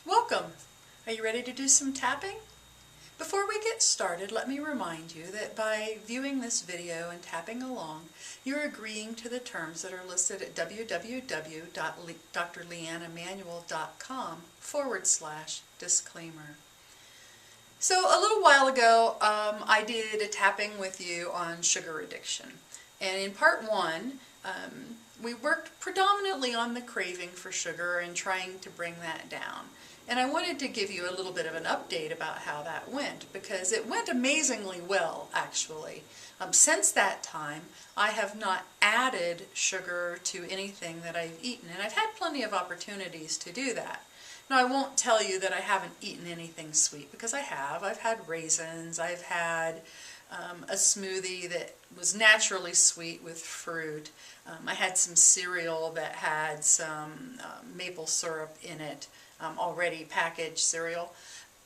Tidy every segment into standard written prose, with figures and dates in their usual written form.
Welcome! Are you ready to do some tapping? Before we get started, let me remind you that by viewing this video and tapping along, you're agreeing to the terms that are listed at www.drleannamanuel.com/disclaimer. So a little while ago, I did a tapping with you on sugar addiction. And in part one, we worked predominantly on the craving for sugar and trying to bring that down. And I wanted to give you a little bit of an update about how that went, because it went amazingly well, actually. Since that time, I have not added sugar to anything that I've eaten, and I've had plenty of opportunities to do that. Now, I won't tell you that I haven't eaten anything sweet, because I have. I've had raisins, I've had a smoothie that was naturally sweet with fruit. I had some cereal that had some maple syrup in it, already packaged cereal.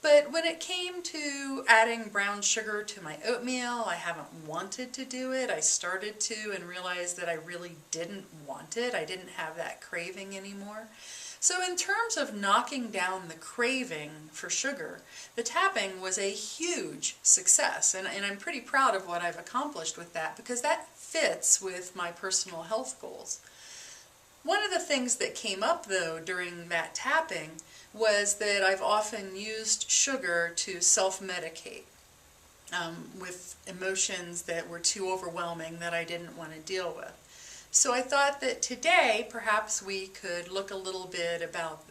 But when it came to adding brown sugar to my oatmeal, I haven't wanted to do it. I started to and realized that I really didn't want it. I didn't have that craving anymore. So in terms of knocking down the craving for sugar, the tapping was a huge success, and I'm pretty proud of what I've accomplished with that, because that fits with my personal health goals. One of the things that came up, though, during that tapping was that I've often used sugar to self-medicate with emotions that were too overwhelming that I didn't want to deal with. So I thought that today perhaps we could look a little bit about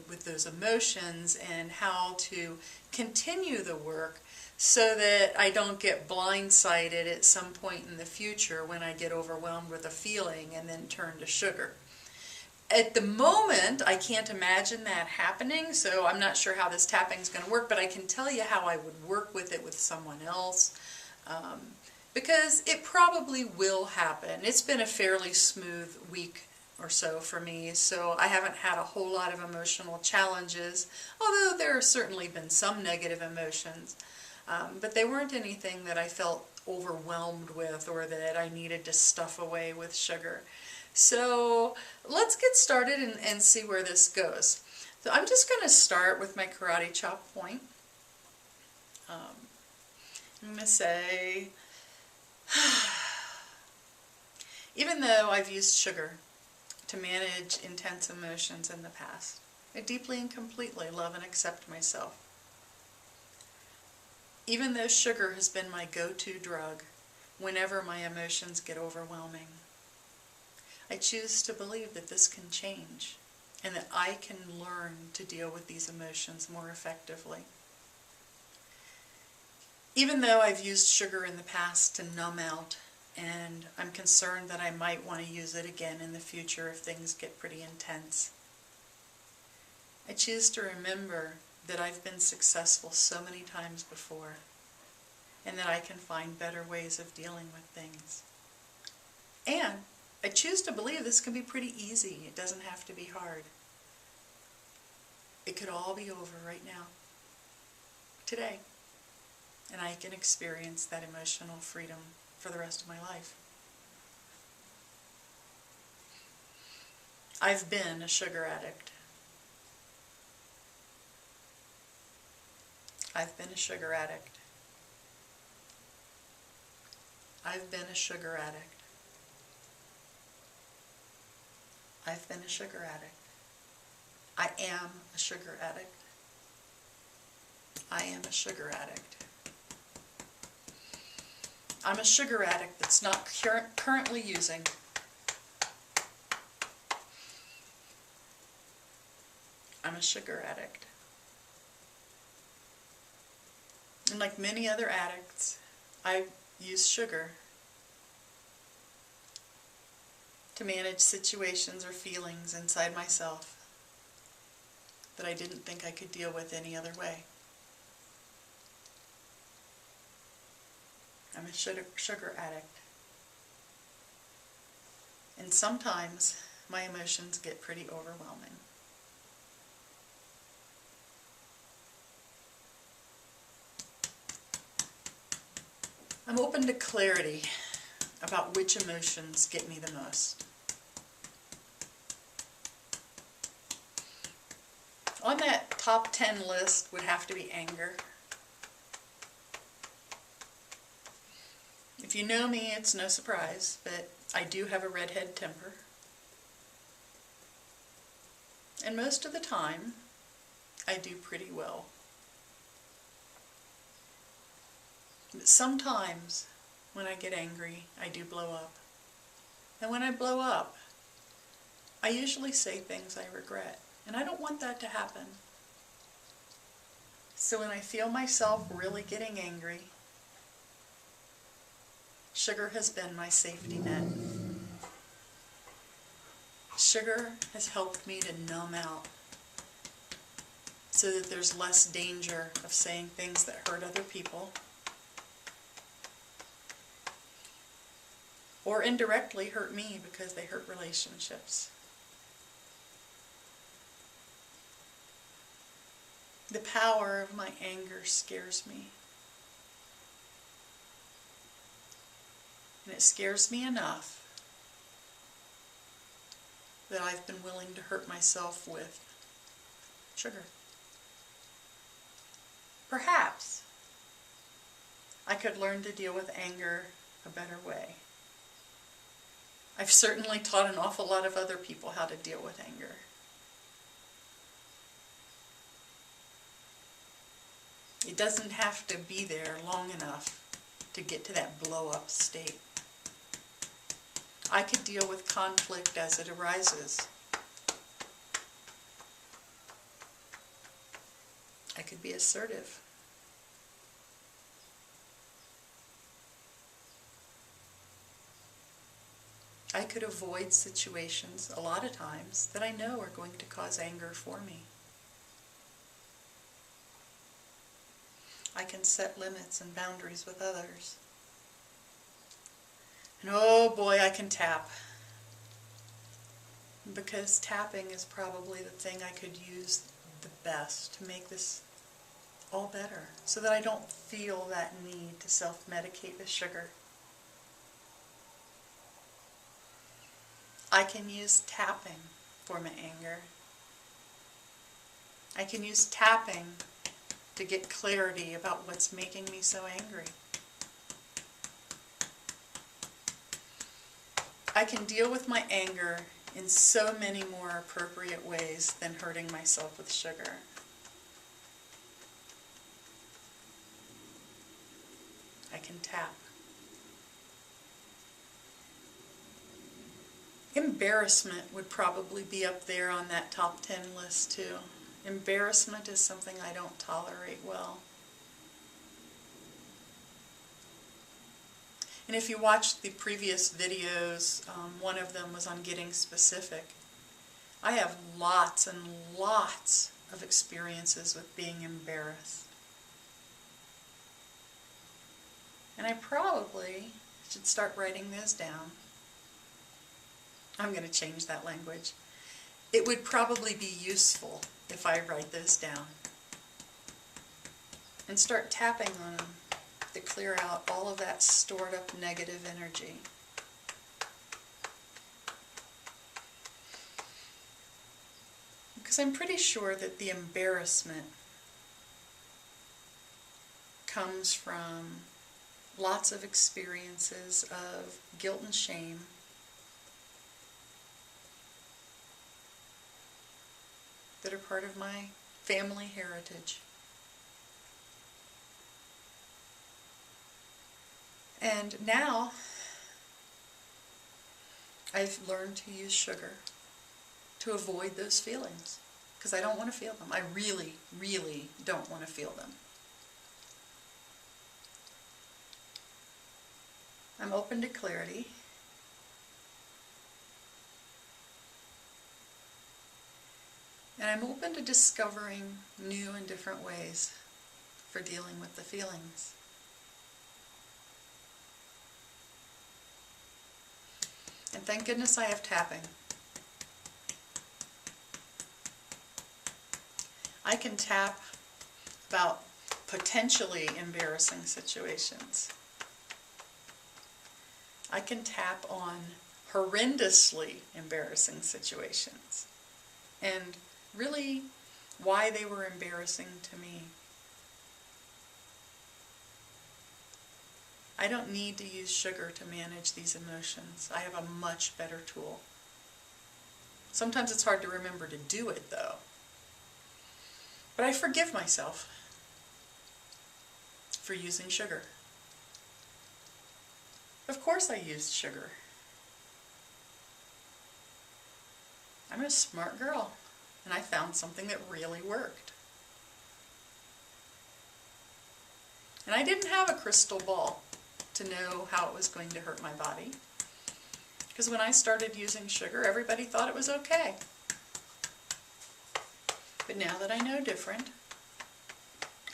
with those emotions and how to continue the work so that I don't get blindsided at some point in the future when I get overwhelmed with a feeling and then turn to sugar. At the moment, I can't imagine that happening, so I'm not sure how this tapping is going to work, but I can tell you how I would work with it with someone else. Because it probably will happen. It's been a fairly smooth week or so for me, so I haven't had a whole lot of emotional challenges, although there have certainly been some negative emotions. But they weren't anything that I felt overwhelmed with or that I needed to stuff away with sugar. So let's get started and see where this goes. So I'm just going to start with my karate chop point. I'm going to say, even though I've used sugar to manage intense emotions in the past, I deeply and completely love and accept myself. Even though sugar has been my go-to drug whenever my emotions get overwhelming, I choose to believe that this can change and that I can learn to deal with these emotions more effectively. Even though I've used sugar in the past to numb out, and I'm concerned that I might want to use it again in the future if things get pretty intense, I choose to remember that I've been successful so many times before, and that I can find better ways of dealing with things. And I choose to believe this can be pretty easy. It doesn't have to be hard. It could all be over right now, today. And I can experience that emotional freedom for the rest of my life. I've been a sugar addict. I've been a sugar addict. I've been a sugar addict. I've been a sugar addict. I am a sugar addict. I am a sugar addict. I'm a sugar addict that's not currently using. I'm a sugar addict. And like many other addicts, I use sugar to manage situations or feelings inside myself that I didn't think I could deal with any other way. I'm a sugar addict. And sometimes my emotions get pretty overwhelming. I'm open to clarity about which emotions get me the most. On that top 10 list would have to be anger. If you know me, it's no surprise, but I do have a redhead temper. And most of the time, I do pretty well. But sometimes, when I get angry, I do blow up. And when I blow up, I usually say things I regret. And I don't want that to happen. So when I feel myself really getting angry, sugar has been my safety net. Sugar has helped me to numb out so that there's less danger of saying things that hurt other people or indirectly hurt me because they hurt relationships. The power of my anger scares me. And it scares me enough that I've been willing to hurt myself with sugar. Perhaps I could learn to deal with anger a better way. I've certainly taught an awful lot of other people how to deal with anger. It doesn't have to be there long enough to get to that blow-up state. I could deal with conflict as it arises. I could be assertive. I could avoid situations a lot of times that I know are going to cause anger for me. I can set limits and boundaries with others. And oh boy, I can tap. Because tapping is probably the thing I could use the best to make this all better, so that I don't feel that need to self-medicate with sugar. I can use tapping for my anger. I can use tapping to get clarity about what's making me so angry. I can deal with my anger in so many more appropriate ways than hurting myself with sugar. I can tap. Embarrassment would probably be up there on that top 10 list too. Embarrassment is something I don't tolerate well. And if you watched the previous videos, one of them was on getting specific. I have lots and lots of experiences with being embarrassed. And I probably should start writing those down. I'm going to change that language. It would probably be useful if I write those down and start tapping on them to clear out all of that stored up negative energy. Because I'm pretty sure that the embarrassment comes from lots of experiences of guilt and shame, that are part of my family heritage. And now I've learned to use sugar to avoid those feelings, because I don't want to feel them. I really, really don't want to feel them. I'm open to clarity. And I'm open to discovering new and different ways for dealing with the feelings. And thank goodness I have tapping. I can tap about potentially embarrassing situations. I can tap on horrendously embarrassing situations. And really why they were embarrassing to me. I don't need to use sugar to manage these emotions. I have a much better tool. Sometimes it's hard to remember to do it, though. But I forgive myself for using sugar. Of course I used sugar. I'm a smart girl, and I found something that really worked. And I didn't have a crystal ball to know how it was going to hurt my body. Because when I started using sugar, everybody thought it was okay. But now that I know different,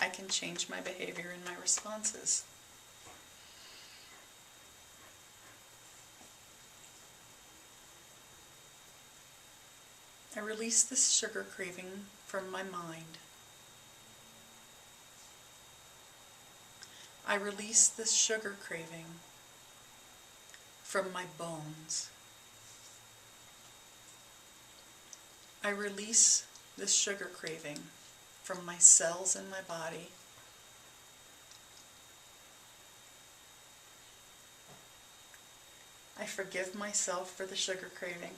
I can change my behavior and my responses. I release this sugar craving from my mind. I release this sugar craving from my bones. I release this sugar craving from my cells in my body. I forgive myself for the sugar craving.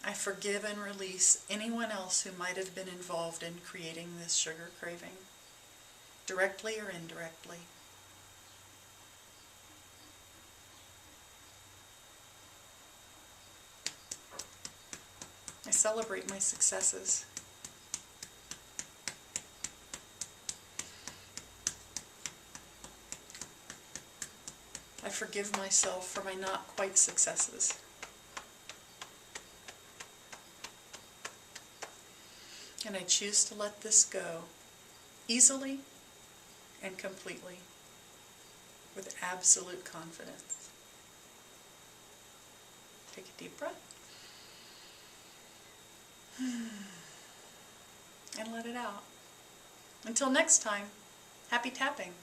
I forgive and release anyone else who might have been involved in creating this sugar craving, directly or indirectly. I celebrate my successes. I forgive myself for my not quite successes. And I choose to let this go easily and completely, with absolute confidence. Take a deep breath. And let it out. Until next time, happy tapping.